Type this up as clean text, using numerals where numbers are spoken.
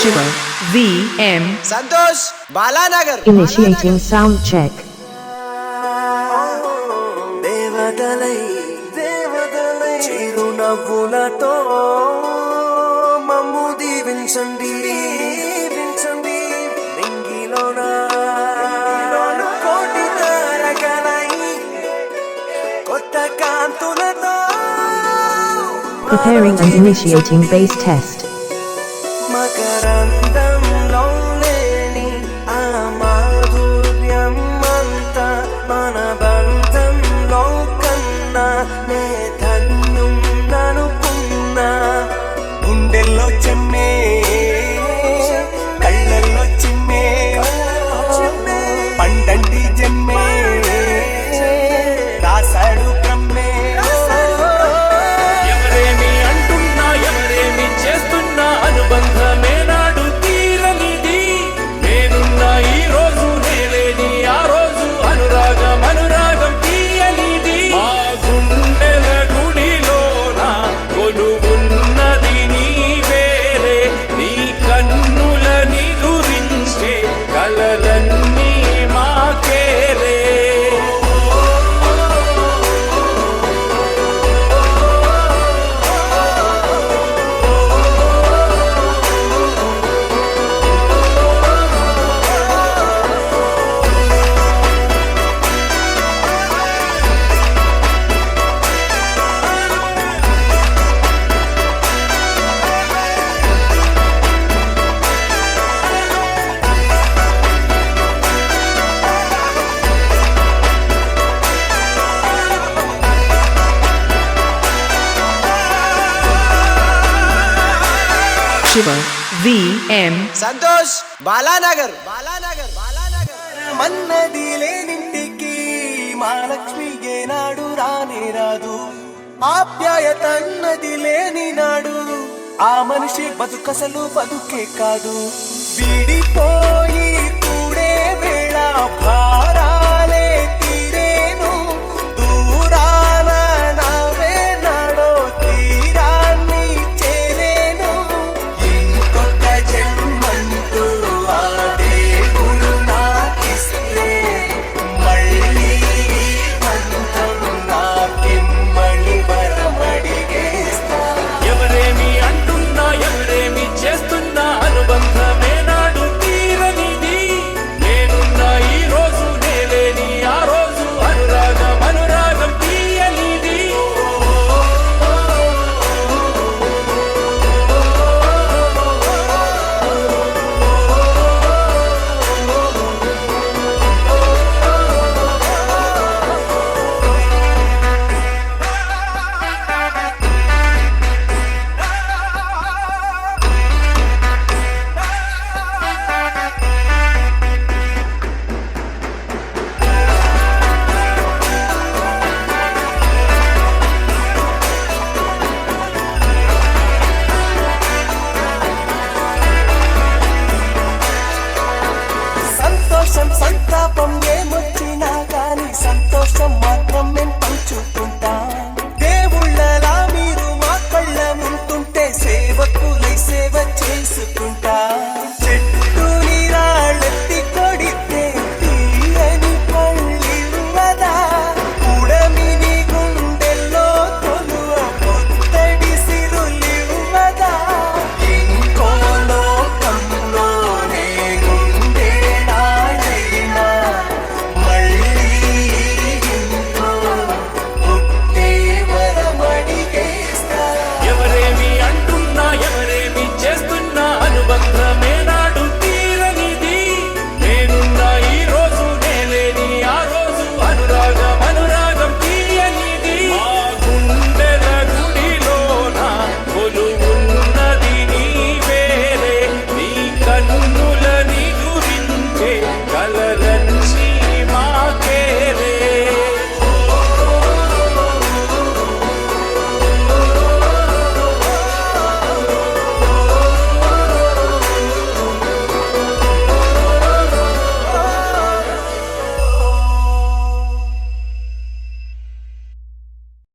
Shiva VM Santosh Balanagar. Initiating sound check. దేవదలై చిరునవ్వులతో మమ్ము దీవించండి నింగిలోన కోటి తారకలై కొత్త కాంతులతో Preparing and initiating bass test. మకరందంలో లేని ఆ మాధుర్యం అంతా మన బంధంలో కన్నా నే ధన్యున్ననుకున్నా గుండెల్లో చెమ్మే కళ్ళల్లో చిమ్మే పండంటి జన్మే రాసాడు బ్రహ్మే ఎవరేమి అంటున్నా ఎవరేమి చేస్తున్నా అనుబంధమే నాడు తీరనిది నేనున్న ఈ రోజు నేలేని ఆ రోజు అనురాగం తీయనిది మా గుండెల గుడిలోన కొలువున్నది నీ వేరే నీ కన్నులని గురించే కలలన్నీ మాకేరే Shiva VM Santosh Balanagar. మన్నది లేనింటికి Mahalakshmi ఏనాడు రానే రాదు ఆప్యాయత అన్నది లేని నాడు ఆ మనిషి బతుకసలు బతుకే కాదు విడిపోయి కూడే వేళ